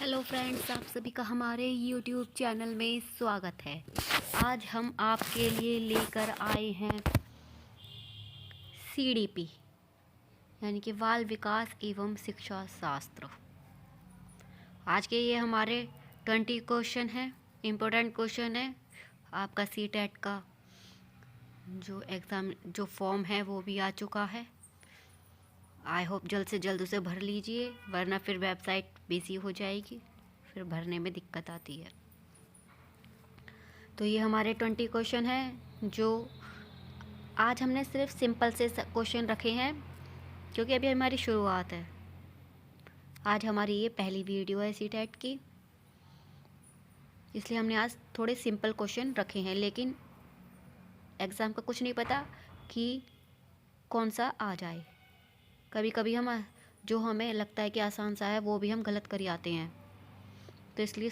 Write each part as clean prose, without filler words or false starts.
Hello friends, आप सभी का हमारे यूट्यूब चैनल में स्वागत है। आज हम आपके लिए लेकर आए हैं सीडीपी यानी कि बाल विकास एवं शिक्षा शास्त्र। आज के ये हमारे 20 क्वेश्चन हैं, इम्पोर्टेंट क्वेश्चन है। आपका सीटेट का जो एग्ज़ाम जो फॉर्म है वो भी आ चुका है। आई होप जल्द से जल्द उसे भर लीजिए, वरना फिर वेबसाइट बिजी हो जाएगी, फिर भरने में दिक्कत आती है। तो ये हमारे 20 क्वेश्चन हैं जो आज हमने सिर्फ सिंपल से क्वेश्चन रखे हैं, क्योंकि अभी हमारी शुरुआत है। आज हमारी ये पहली वीडियो है सीटेट की, इसलिए हमने आज थोड़े सिंपल क्वेश्चन रखे हैं। लेकिन एग्ज़ाम का कुछ नहीं पता कि कौन सा आ जाए। कभी कभी हम जो हमें लगता है कि आसान सा है वो भी हम गलत कर आते हैं। तो इसलिए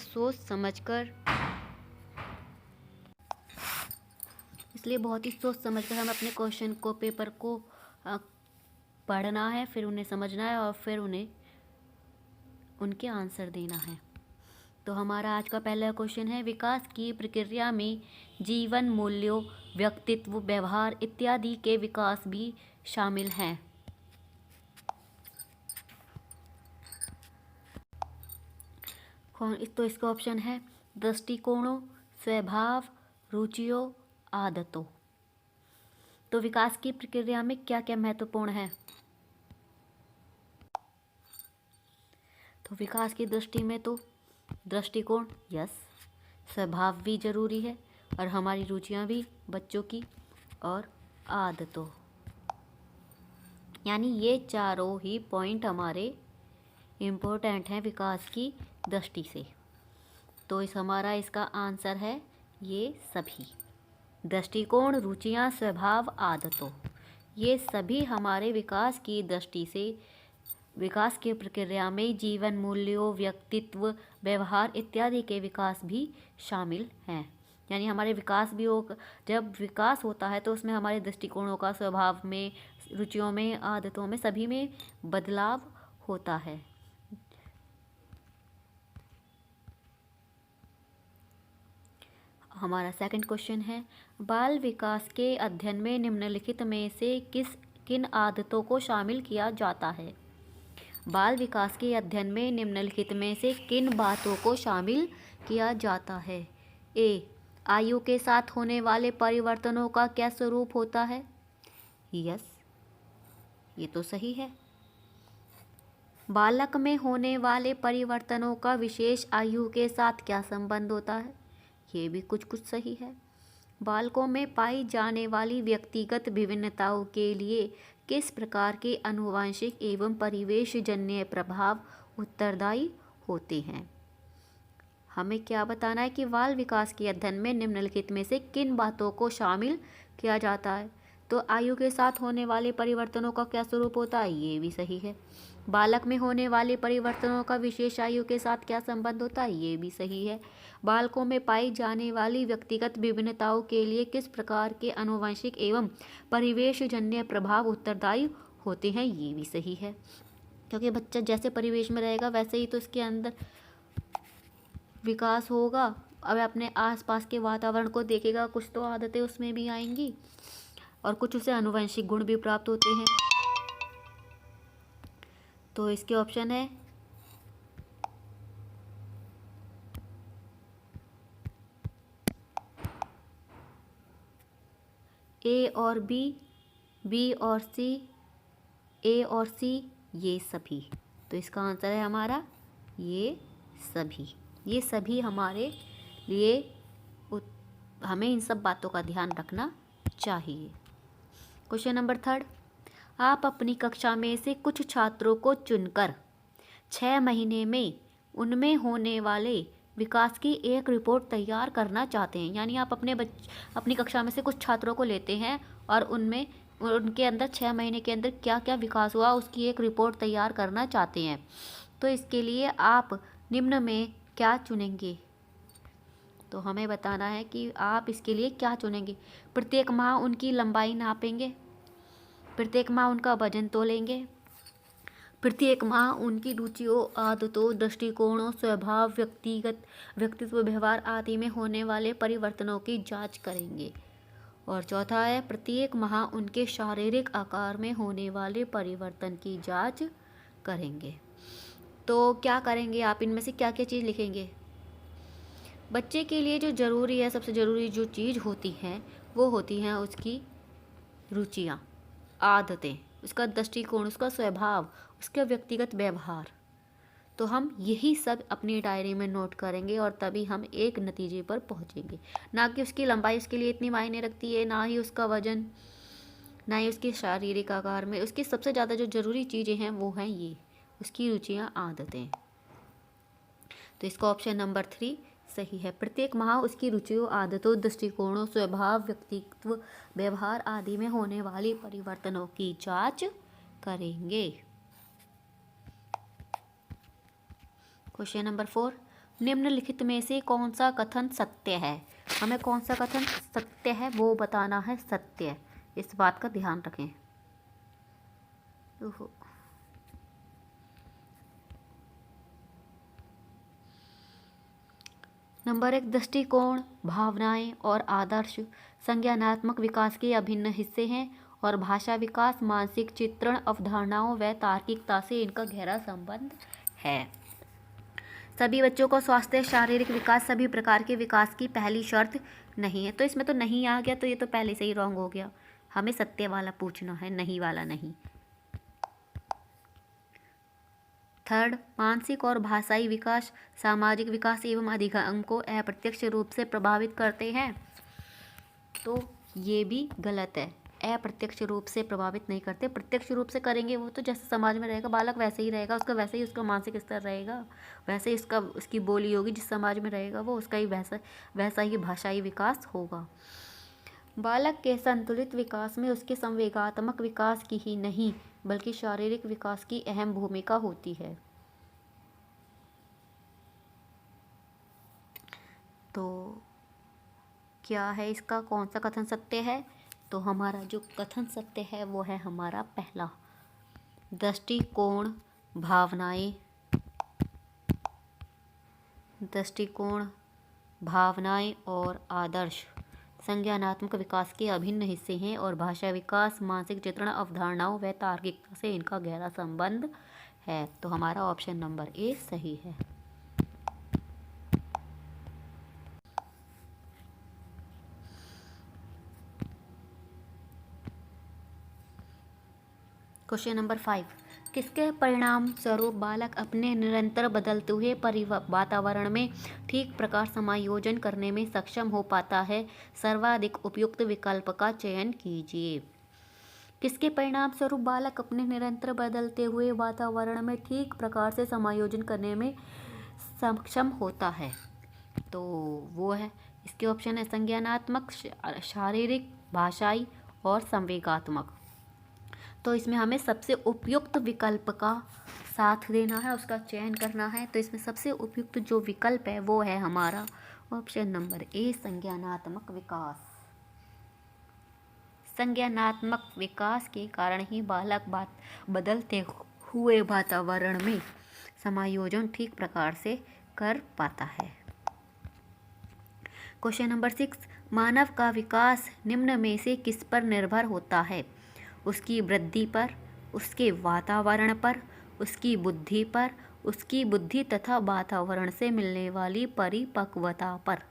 बहुत ही सोच समझ कर हम अपने क्वेश्चन को, पेपर को पढ़ना है, फिर उन्हें समझना है और फिर उन्हें उनके आंसर देना है। तो हमारा आज का पहला क्वेश्चन है, विकास की प्रक्रिया में जीवन मूल्यों, व्यक्तित्व, व्यवहार इत्यादि के विकास भी शामिल हैं। तो इसका ऑप्शन है दृष्टिकोणों, स्वभाव, रुचियों, आदतों। तो विकास की प्रक्रिया में क्या क्या महत्वपूर्ण है? तो विकास की दृष्टि में तो दृष्टिकोण, यस, स्वभाव भी जरूरी है, और हमारी रुचियां भी बच्चों की, और आदतों, यानी ये चारों ही पॉइंट हमारे इम्पोर्टेंट हैं विकास की दृष्टि से। तो हमारा इसका आंसर है ये सभी। दृष्टिकोण, रुचियां, स्वभाव, आदतों, ये सभी हमारे विकास की दृष्टि से विकास की प्रक्रिया में जीवन मूल्यों, व्यक्तित्व, व्यवहार इत्यादि के विकास भी शामिल हैं। यानी हमारे विकास भी हो, जब विकास होता है तो उसमें हमारे दृष्टिकोणों का, स्वभाव में, रुचियों में, आदतों में, सभी में बदलाव होता है। हमारा सेकंड क्वेश्चन है, बाल विकास के अध्ययन में निम्नलिखित में से किन आदतों को शामिल किया जाता है? बाल विकास के अध्ययन में निम्नलिखित में से किन बातों को शामिल किया जाता है? ए, आयु के साथ होने वाले परिवर्तनों का क्या स्वरूप होता है? यस, ये तो सही है। बालक में होने वाले परिवर्तनों का विशेष आयु के साथ क्या संबंध होता है? ये भी कुछ सही है। बालकों में पाई जाने वाली व्यक्तिगत विभिन्नताओं के लिए किस प्रकार के आनुवंशिक एवं परिवेशजन्य प्रभाव उत्तरदायी होते हैं? हमें क्या बताना है कि बाल विकास के अध्ययन में निम्नलिखित में से किन बातों को शामिल किया जाता है? तो आयु के साथ होने वाले परिवर्तनों का क्या स्वरूप होता है? ये भी सही है। बालक में होने वाले परिवर्तनों का विशेष आयु के साथ क्या संबंध होता है? ये भी सही है। बालकों में पाई जाने वाली व्यक्तिगत विभिन्नताओं के लिए किस प्रकार के आनुवंशिक एवं परिवेशजन्य प्रभाव उत्तरदायी होते हैं? ये भी सही है, क्योंकि बच्चा जैसे परिवेश में रहेगा वैसे ही तो इसके अंदर विकास होगा। अब अपने आसपास के वातावरण को देखेगा, कुछ तो आदतें उसमें भी आएंगी और कुछ उसे आनुवंशिक गुण भी प्राप्त होते हैं। तो इसके ऑप्शन है ए और बी और सी, ए और सी, ये सभी। तो इसका आंसर है हमारा ये सभी हमारे लिए हमें इन सब बातों का ध्यान रखना चाहिए। क्वेश्चन नंबर 3, आप अपनी कक्षा में से कुछ छात्रों को चुनकर 6 महीने में उनमें होने वाले विकास की एक रिपोर्ट तैयार करना चाहते हैं। यानी आप अपनी कक्षा में से कुछ छात्रों को लेते हैं और उनके अंदर 6 महीने के अंदर क्या क्या विकास हुआ उसकी एक रिपोर्ट तैयार करना चाहते हैं। तो इसके लिए आप निम्न में क्या चुनेंगे? तो हमें बताना है कि आप इसके लिए क्या चुनेंगे। प्रत्येक माह उनकी लंबाई नापेंगे, प्रत्येक माह उनका वजन तोलेंगे, प्रत्येक माह उनकी रुचियों, आदतों, दृष्टिकोणों, स्वभाव, व्यक्तित्व, व्यवहार आदि में होने वाले परिवर्तनों की जांच करेंगे। और चौथा है, प्रत्येक माह उनके शारीरिक आकार में होने वाले परिवर्तन की जांच करेंगे। तो क्या करेंगे आप, इनमें से क्या क्या चीज़ लिखेंगे? बच्चे के लिए जो ज़रूरी है, सबसे ज़रूरी जो चीज़ होती हैं वो होती हैं उसकी रुचियाँ, आदतें, उसका दृष्टिकोण, उसका स्वभाव, उसका व्यक्तिगत व्यवहार। तो हम यही सब अपनी डायरी में नोट करेंगे और तभी हम एक नतीजे पर पहुंचेंगे। ना कि उसकी लंबाई उसके लिए इतनी मायने रखती है, ना ही उसका वजन, ना ही उसके शारीरिक आकार में। उसकी सबसे ज़्यादा जो ज़रूरी चीज़ें हैं वो हैं ये, उसकी रुचियाँ, आदतें। तो इसका ऑप्शन नंबर 3 सही है। प्रत्येक माह उसकी रुचियों, आदतों, दृष्टिकोणों, स्वभाव, व्यक्तित्व, व्यवहार आदि में होने वाली परिवर्तनों की जांच करेंगे। क्वेश्चन नंबर 4, निम्नलिखित में से कौन सा कथन सत्य है? हमें कौन सा कथन सत्य है वो बताना है, सत्य। इस बात का ध्यान रखें। नंबर 1, दृष्टिकोण, भावनाएं और आदर्श संज्ञानात्मक विकास के अभिन्न हिस्से हैं और भाषा विकास, मानसिक चित्रण, अवधारणाओं व तार्किकता से इनका गहरा संबंध है। सभी बच्चों को स्वास्थ्य, शारीरिक विकास सभी प्रकार के विकास की पहली शर्त नहीं है। तो इसमें तो नहीं आ गया, तो ये तो पहले से ही रॉन्ग हो गया। हमें सत्य वाला पूछना है, नहीं वाला नहीं। थर्ड, मानसिक और भाषाई विकास सामाजिक विकास एवं अधिगम को अप्रत्यक्ष रूप से प्रभावित करते हैं। तो ये भी गलत है, अप्रत्यक्ष रूप से प्रभावित नहीं करते। प्रत्यक्ष रूप से करेंगे वो तो जैसे समाज में रहेगा बालक वैसे ही रहेगा, उसका वैसे ही उसका मानसिक स्तर रहेगा, वैसे ही उसकी बोली होगी, जिस समाज में रहेगा वो उसका ही वैसा ही भाषाई विकास होगा। बालक के संतुलित विकास में उसके संवेगात्मक विकास की ही नहीं बल्कि शारीरिक विकास की अहम भूमिका होती है। तो क्या है इसका, कौन सा कथन सत्य है? तो हमारा जो कथन सत्य है वो है हमारा पहला, दृष्टिकोण, भावनाएं और आदर्श संज्ञानात्मक विकास के अभिन्न हिस्से हैं और भाषा विकास, मानसिक चित्रण, अवधारणाओं व तार्किकता से इनका गहरा संबंध है। तो हमारा ऑप्शन नंबर ए सही है। क्वेश्चन नंबर 5, किसके परिणाम स्वरूप बालक अपने निरंतर बदलते हुए वातावरण में ठीक प्रकार समायोजन करने में सक्षम हो पाता है? सर्वाधिक उपयुक्त विकल्प का चयन कीजिए। किसके परिणाम स्वरूप बालक अपने निरंतर बदलते हुए वातावरण में ठीक प्रकार से समायोजन करने में सक्षम होता है? तो वो है, इसके ऑप्शन है संज्ञानात्मक, शारीरिक, भाषाई और संवेगात्मक। तो इसमें हमें सबसे उपयुक्त विकल्प का साथ देना है, उसका चयन करना है। तो इसमें सबसे उपयुक्त जो विकल्प है वो है हमारा ऑप्शन नंबर ए, संज्ञानात्मक विकास। संज्ञानात्मक विकास के कारण ही बालक बदलते हुए वातावरण में समायोजन ठीक प्रकार से कर पाता है। क्वेश्चन नंबर 6, मानव का विकास निम्न में से किस पर निर्भर होता है? उसकी वृद्धि पर, उसके वातावरण पर, उसकी बुद्धि पर, उसकी बुद्धि तथा वातावरण से मिलने वाली परिपक्वता पर।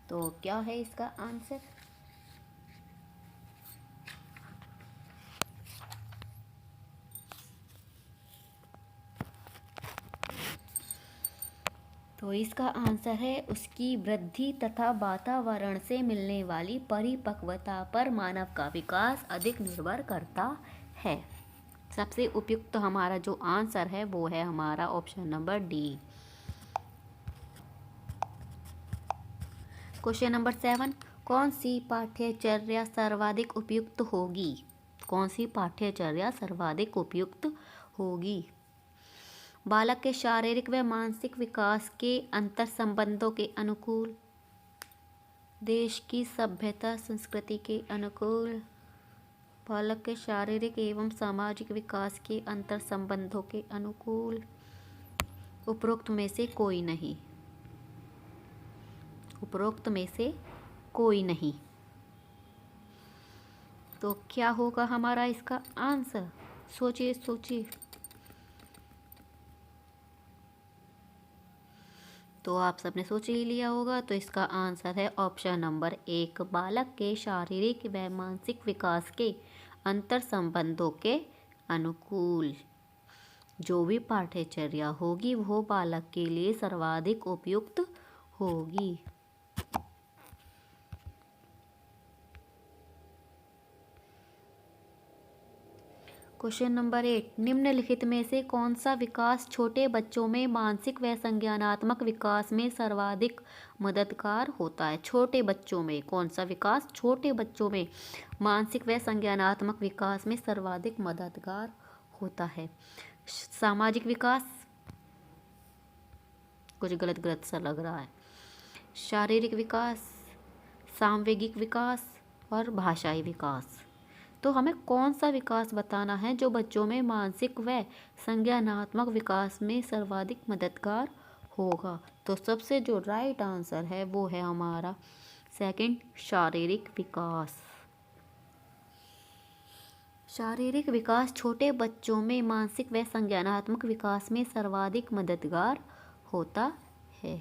तो क्या है इसका आंसर? तो इसका आंसर है उसकी वृद्धि तथा वातावरण से मिलने वाली परिपक्वता पर मानव का विकास अधिक निर्भर करता है। सबसे उपयुक्त हमारा जो आंसर है वो है हमारा option number D. Question number 7, कौन सी पाठ्यचर्या सर्वाधिक उपयुक्त होगी? कौन सी पाठ्यचर्या सर्वाधिक उपयुक्त होगी? बालक के शारीरिक व मानसिक विकास के अंतर संबंधों के अनुकूल, देश की सभ्यता संस्कृति के अनुकूल, बालक के शारीरिक एवं सामाजिक विकास के अंतर संबंधों के अनुकूल। उपरोक्त में से कोई नहीं। उपरोक्त में से कोई नहीं। तो क्या होगा हमारा इसका आंसर? सोचिए सोचिए। तो आप सबने सोच ही लिया होगा। तो इसका आंसर है ऑप्शन नंबर 1, बालक के शारीरिक व मानसिक विकास के अंतर संबंधों के अनुकूल। जो भी पाठ्यचर्या होगी वो बालक के लिए सर्वाधिक उपयुक्त होगी। क्वेश्चन नंबर 8, निम्नलिखित में से कौन सा विकास छोटे बच्चों में मानसिक व संज्ञानात्मक विकास में सर्वाधिक मददगार होता है? छोटे बच्चों में कौन सा विकास छोटे बच्चों में मानसिक व संज्ञानात्मक विकास में सर्वाधिक मददगार होता है? सामाजिक विकास, कुछ गलत गलत सा लग रहा है। शारीरिक विकास, सांवेगिक विकास और भाषाई विकास। तो हमें कौन सा विकास बताना है जो बच्चों में मानसिक व संज्ञानात्मक विकास में सर्वाधिक मददगार होगा? तो सबसे जो राइट आंसर है वो है हमारा सेकंड, शारीरिक विकास। शारीरिक विकास छोटे बच्चों में मानसिक व संज्ञानात्मक विकास में सर्वाधिक मददगार होता है।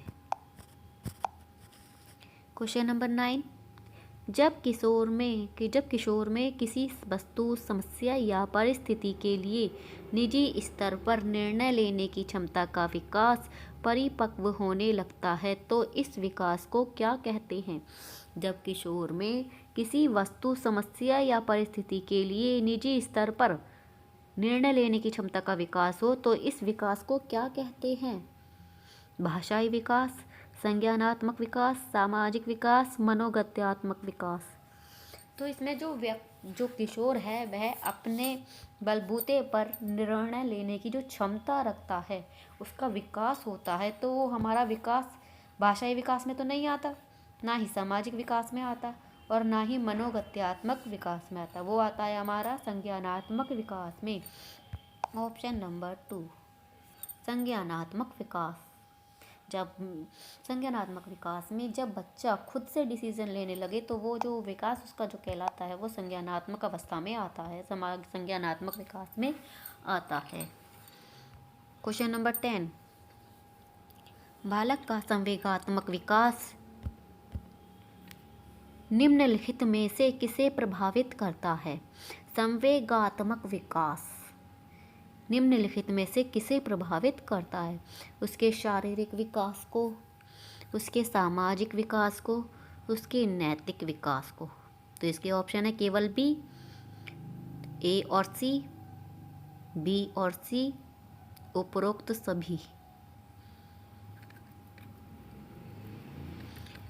क्वेश्चन नंबर 9, जब किशोर में किसी वस्तु, समस्या या परिस्थिति के लिए निजी स्तर पर निर्णय लेने की क्षमता का विकास परिपक्व होने लगता है तो इस विकास को क्या कहते हैं? जब किशोर में किसी वस्तु, समस्या या परिस्थिति के लिए निजी स्तर पर निर्णय लेने की क्षमता का विकास हो तो इस विकास को क्या कहते हैं? भाषाई विकास, संज्ञानात्मक विकास, सामाजिक विकास, मनोगत्यात्मक विकास। तो इसमें जो किशोर है वह अपने बलबूते पर निर्णय लेने की जो क्षमता रखता है उसका विकास होता है। तो वो हमारा विकास भाषाई विकास में तो नहीं आता, ना ही सामाजिक विकास में आता और ना ही मनोगत्यात्मक विकास में आता। वो आता है हमारा संज्ञानात्मक विकास में। ऑप्शन नंबर 2, संज्ञानात्मक विकास। जब संज्ञानात्मक विकास में जब बच्चा खुद से डिसीजन लेने लगे तो वो जो विकास उसका जो कहलाता है वो संज्ञानात्मक अवस्था में आता है, संज्ञानात्मक विकास में आता है। क्वेश्चन नंबर 10, बालक का संवेगात्मक विकास निम्नलिखित में से किसे प्रभावित करता है? संवेगात्मक विकास निम्नलिखित में से किसे प्रभावित करता है? उसके शारीरिक विकास को, उसके सामाजिक विकास को, उसके नैतिक विकास को। तो इसके ऑप्शन है केवल बी, ए और सी, बी और सी, उपरोक्त सभी।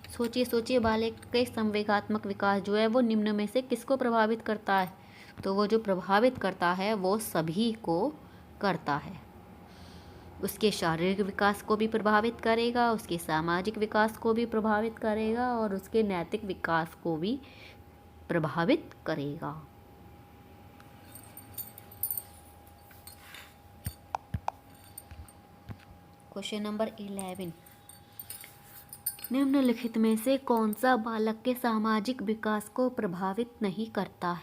सोचिए सोचिए, बालक के संवेगात्मक विकास जो है वो निम्न में से किसको प्रभावित करता है? तो वो जो प्रभावित करता है वो सभी को करता है। उसके शारीरिक विकास को भी प्रभावित करेगा, उसके सामाजिक विकास को भी प्रभावित करेगा और उसके नैतिक विकास को भी प्रभावित करेगा। क्वेश्चन नंबर 11, निम्नलिखित में से कौन सा बालक के सामाजिक विकास को प्रभावित नहीं करता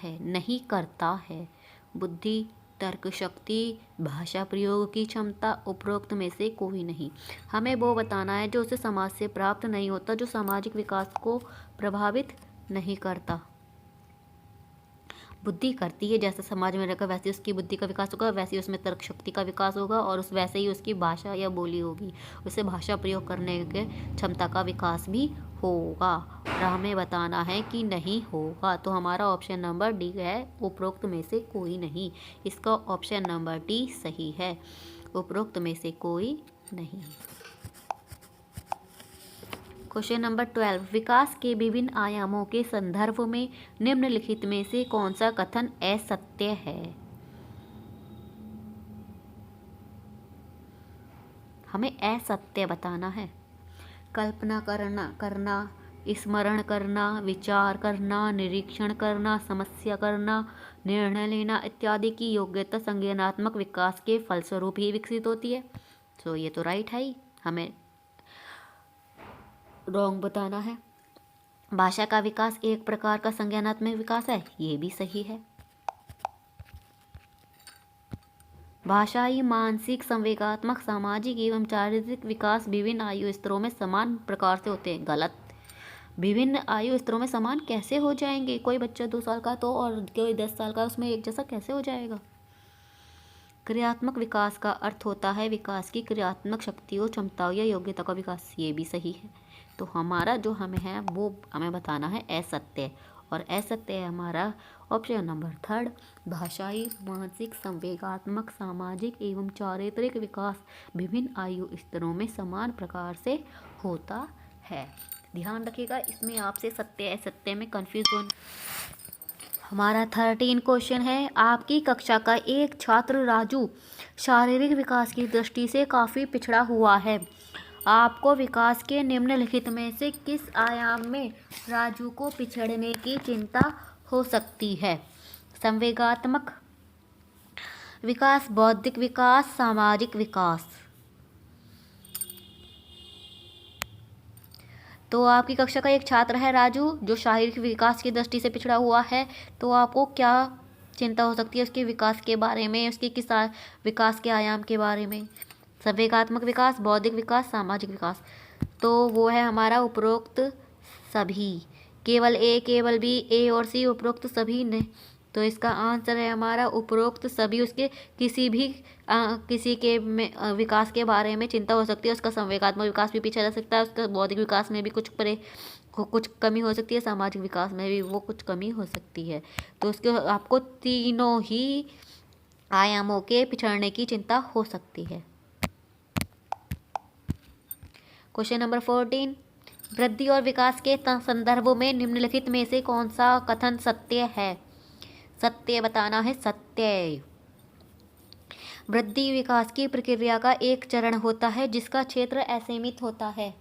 है? बुद्धि, तर्क शक्ति, भाषा प्रयोग की क्षमता, उपरोक्त में से कोई नहीं। हमें वो बताना है जो उसे समाज से प्राप्त नहीं होता, जो सामाजिक विकास को प्रभावित नहीं करता। बुद्धि करती है, जैसे समाज में रहकर वैसे उसकी बुद्धि का विकास होगा, वैसे ही उसमें तर्क शक्ति का विकास होगा और वैसे ही उसकी भाषा या बोली होगी, उसे भाषा प्रयोग करने के क्षमता का विकास भी होगा। और हमें बताना है कि नहीं होगा। तो हमारा ऑप्शन नंबर डी है, उपरोक्त में से कोई नहीं। इसका ऑप्शन नंबर डी सही है, उपरोक्त में से कोई नहीं। क्वेश्चन नंबर 12, विकास के विभिन्न आयामों के संदर्भ में निम्नलिखित में से कौन सा कथन असत्य है? हमें असत्य बताना है। कल्पना करना, स्मरण करना, विचार करना, निरीक्षण करना, समस्या करना, निर्णय लेना इत्यादि की योग्यता संज्ञानात्मक विकास के फलस्वरूप ही विकसित होती है। तो ये तो राइट है ही, हमें रॉन्ग बताना है। भाषा का विकास एक प्रकार का संज्ञानात्मक विकास है, ये भी सही है। भाषाई, मानसिक, संवेगात्मक, सामाजिक एवं चारित्रिक विकास विभिन्न आयु स्तरों में समान प्रकार से होते हैं। गलत। विभिन्न आयु स्तरों में समान कैसे हो जाएंगे? कोई बच्चा 2 साल का तो और कोई 10 साल का, उसमें एक जैसा कैसे हो जाएगा? क्रियात्मक विकास का अर्थ होता है विकास की क्रियात्मक शक्तियों, क्षमताओं या योग्यता का विकास, ये भी सही है। तो हमारा जो हमें है वो हमें बताना है असत्य, और असत्य है हमारा ऑप्शन नंबर 3, भाषाई, मानसिक, संवेगात्मक, सामाजिक एवं चारित्रिक विकास विभिन्न आयु स्तरों में समान प्रकार से होता है। ध्यान रखिएगा, इसमें आपसे सत्य असत्य में कन्फ्यूजन। हमारा 13 क्वेश्चन है, आपकी कक्षा का एक छात्र राजू शारीरिक विकास की दृष्टि से काफ़ी पिछड़ा हुआ है। आपको विकास के निम्नलिखित में से किस आयाम में राजू को पिछड़ने की चिंता हो सकती है? संवेगात्मक विकास, बौद्धिक विकास, सामाजिक विकास। तो आपकी कक्षा का एक छात्र है राजू जो शारीरिक विकास की दृष्टि से पिछड़ा हुआ है, तो आपको क्या चिंता हो सकती है उसके विकास के बारे में, उसके किस विकास के आयाम के बारे में? संवेगात्मक विकास, बौद्धिक विकास, सामाजिक विकास। तो वो है हमारा उपरोक्त सभी, केवल ए, केवल बी, ए और सी उपरोक्त सभी ने। तो इसका आंसर है हमारा उपरोक्त सभी। उसके किसी के विकास के बारे में चिंता हो सकती है। उसका संवेगात्मक विकास भी पीछे रह सकता है, उसका बौद्धिक विकास में भी कुछ कमी हो सकती है, सामाजिक विकास में भी वो कुछ कमी हो सकती है। तो उसके आपको तीनों ही आयामों के पिछड़ने की चिंता हो सकती है। क्वेश्चन नंबर 14, वृद्धि और विकास के संदर्भ में निम्नलिखित में से कौन सा कथन सत्य है? सत्य बताना है, सत्य। वृद्धि विकास की प्रक्रिया का एक चरण होता है जिसका क्षेत्र असीमित होता है।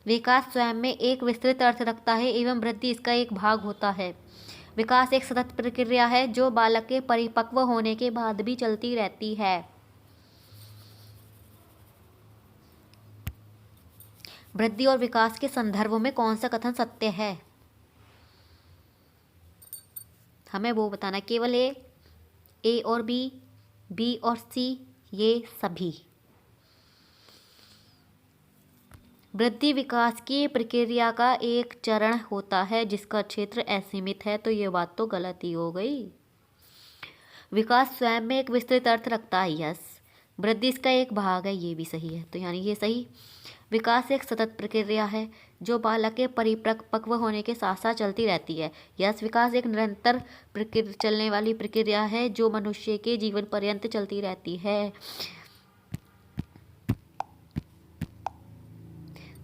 विकास स्वयं में एक विस्तृत अर्थ रखता है एवं वृद्धि इसका एक भाग होता है। विकास एक सतत प्रक्रिया है जो बालक के परिपक्व होने के बाद भी चलती रहती है। वृद्धि और विकास के संदर्भ में कौन सा कथन सत्य है? हमें वो बताना, केवल ए और बी, बी और सी, ये सभी। वृद्धि विकास की प्रक्रिया का एक चरण होता है जिसका क्षेत्र असीमित है, तो ये बात तो गलत ही हो गई। विकास स्वयं में एक विस्तृत अर्थ रखता है, यस। वृद्धि इसका एक भाग है, ये भी सही है, तो यानी ये सही। विकास एक सतत प्रक्रिया है जो बालक के परिपक्व होने के साथ साथ चलती रहती है, यस। विकास एक निरंतर चलने वाली प्रक्रिया है जो मनुष्य के जीवन पर्यंत चलती रहती है।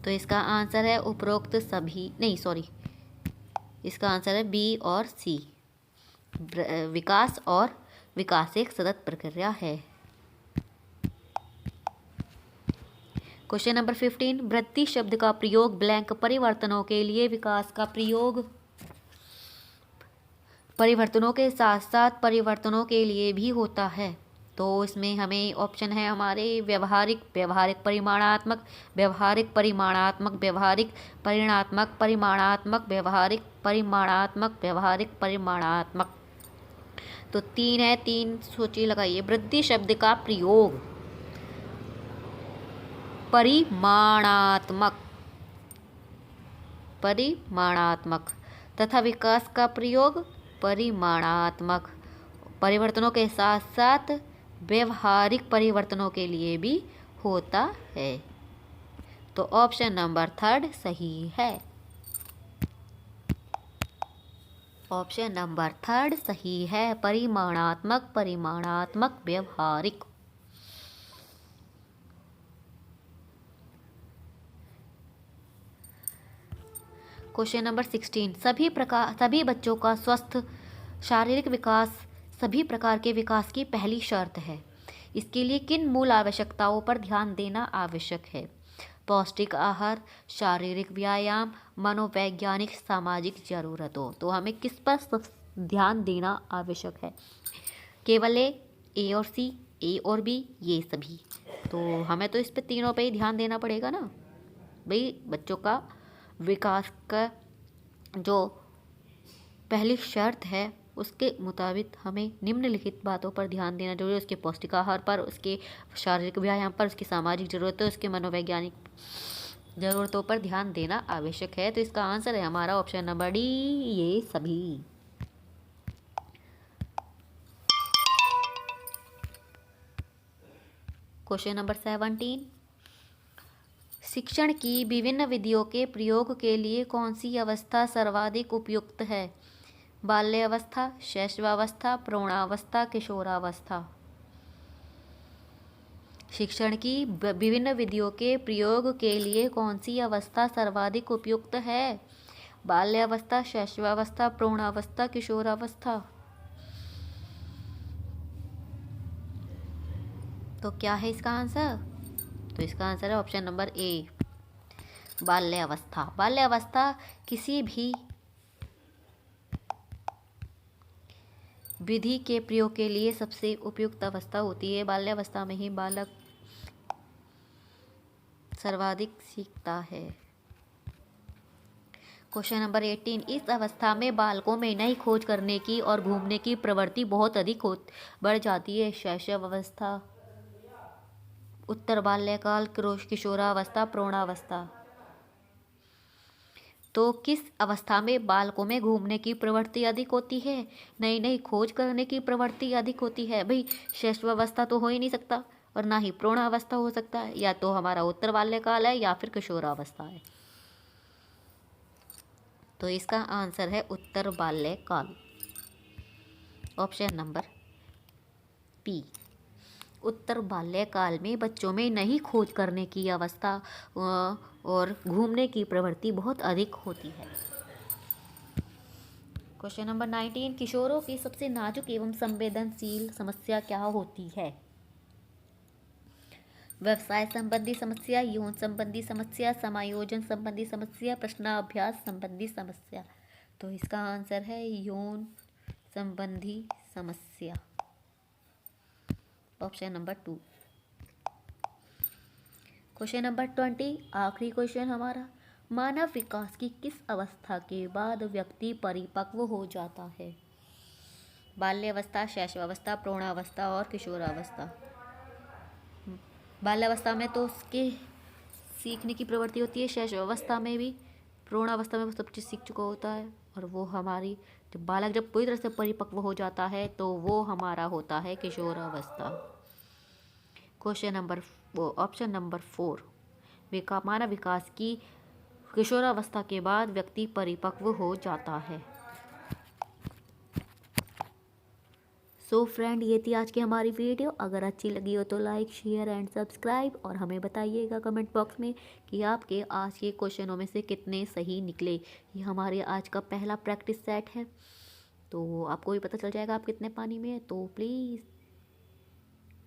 तो इसका आंसर है उपरोक्त सभी, नहीं सॉरी, इसका आंसर है बी और सी। विकास और विकास एक सतत प्रक्रिया है। क्वेश्चन नंबर 15, वृद्धि शब्द का प्रयोग ब्लैंक परिवर्तनों के लिए विकास का प्रयोग परिवर्तनों के साथ साथ परिवर्तनों के लिए भी होता है। तो इसमें हमें ऑप्शन है हमारे व्यवहारिक, व्यवहारिक परिमाणात्मक, व्यवहारिक परिमाणात्मक, व्यवहारिक परिणात्मक, परिमाणात्मक, व्यवहारिक परिमाणात्मक, व्यवहारिक परिमाणात्मक। तो 3 है, 3 सोचिए, लगाइए। वृद्धि शब्द का प्रयोग परिमाणात्मक, परिमाणात्मक तथा विकास का प्रयोग परिमाणात्मक, परिवर्तनों के साथ साथ व्यवहारिक परिवर्तनों के लिए भी होता है। तो ऑप्शन नंबर 3 सही है। ऑप्शन नंबर 3 सही है, परिमाणात्मक, परिमाणात्मक, व्यवहारिक। क्वेश्चन नंबर 16, सभी बच्चों का स्वस्थ शारीरिक विकास सभी प्रकार के विकास की पहली शर्त है। इसके लिए किन मूल आवश्यकताओं पर ध्यान देना आवश्यक है? पौष्टिक आहार, शारीरिक व्यायाम, मनोवैज्ञानिक, सामाजिक ज़रूरतों। तो हमें किस पर ध्यान देना आवश्यक है? केवल ए और सी, ए और बी, ये सभी? तो हमें तो इस पे तीनों पे ही ध्यान देना पड़ेगा ना भाई। बच्चों का विकास का जो पहली शर्त है उसके मुताबिक हमें निम्नलिखित बातों पर ध्यान देना जरूरी है। उसके पौष्टिक आहार पर, उसके शारीरिक व्यायाम पर, उसकी सामाजिक ज़रूरतों, उसके मनोवैज्ञानिक ज़रूरतों पर ध्यान देना आवश्यक है। तो इसका आंसर है हमारा ऑप्शन नंबर डी, ये सभी। क्वेश्चन नंबर 17, शिक्षण की विभिन्न विधियों के प्रयोग के लिए कौन सी अवस्था सर्वाधिक उपयुक्त है? बाल्यावस्था, शैशवावस्था, प्रौढ़ावस्था, किशोरावस्था। शिक्षण की विभिन्न विधियों के प्रयोग के लिए कौन सी अवस्था सर्वाधिक उपयुक्त है? बाल्यावस्था, शैशवावस्था, प्रौढ़ावस्था, किशोरावस्था। तो क्या है इसका आंसर? तो इसका आंसर है ऑप्शन नंबर ए, बाल्यावस्था। बाल्यावस्था किसी भी विधि के प्रयोग के लिए सबसे उपयुक्त अवस्था होती है। बाल्यावस्था में ही बालक सर्वाधिक सीखता है। क्वेश्चन नंबर 18, इस अवस्था में बालकों में नई खोज करने की और घूमने की प्रवृत्ति बहुत अधिक बढ़ जाती है। शैशव अवस्था, उत्तर बाल्यकाल, किशोरावस्था, प्रौढ़ावस्था। तो किस अवस्था में बालकों में घूमने की प्रवृत्ति अधिक होती है? नई नई खोज करने की प्रवृत्ति अधिक होती है। भाई शैशवावस्था तो हो ही नहीं सकता, और ना ही प्रौढ़ावस्था हो सकता है। या तो हमारा उत्तर बाल्यकाल है या फिर किशोरावस्था है। तो इसका आंसर है उत्तर बाल्यकाल, ऑप्शन नंबर पी। उत्तर बाल्यकाल में बच्चों में नई खोज करने की अवस्था और घूमने की प्रवृत्ति बहुत अधिक होती है। क्वेश्चन नंबर 19, किशोरों की सबसे नाजुक एवं संवेदनशील समस्या क्या होती है? व्यवसाय संबंधी समस्या, यौन संबंधी समस्या, समायोजन संबंधी समस्या, प्रश्नाभ्यास संबंधी समस्या। तो इसका आंसर है यौन संबंधी समस्या, ऑप्शन नंबर 2। क्वेश्चन नंबर 20, आखिरी क्वेश्चन हमारा, मानव विकास की किस अवस्था के बाद व्यक्ति परिपक्व हो जाता है? बाल्यावस्था, शैशवावस्था, प्रौढ़ावस्था और किशोरावस्था। बाल्यावस्था में तो उसके सीखने की प्रवृत्ति होती है, शैशवावस्था में भी, प्रौढ़ावस्था में वो सब चीज़ सीख चुका होता है। और वो हमारी जब पूरी तरह से परिपक्व हो जाता है तो वो हमारा होता है किशोरावस्था। क्वेश्चन नंबर ऑप्शन नंबर 4, मानव विकास की किशोरावस्था के बाद व्यक्ति परिपक्व हो जाता है। सो फ्रेंड, ये थी आज की हमारी वीडियो। अगर अच्छी लगी हो तो लाइक, शेयर एंड सब्सक्राइब, और हमें बताइएगा कमेंट बॉक्स में कि आपके आज के क्वेश्चनों में से कितने सही निकले। ये हमारे आज का पहला प्रैक्टिस सेट है, तो आपको भी पता चल जाएगा आप कितने पानी में है। तो प्लीज़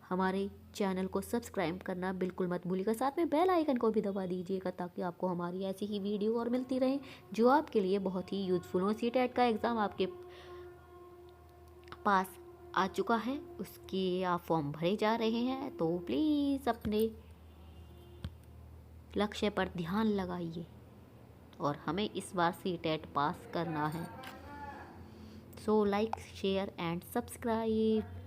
हमारे चैनल को सब्सक्राइब करना बिल्कुल मत भूलिएगा, साथ में बेल आइकन को भी दबा दीजिएगा ताकि आपको हमारी ऐसी ही वीडियो और मिलती रहे जो आपके लिए बहुत ही यूज़फुल हो। सीटेट का एग्ज़ाम आपके पास आ चुका है, उसके आप फॉर्म भरे जा रहे हैं, तो प्लीज़ अपने लक्ष्य पर ध्यान लगाइए और हमें इस बार सीटेट पास करना है। So like, share and subscribe.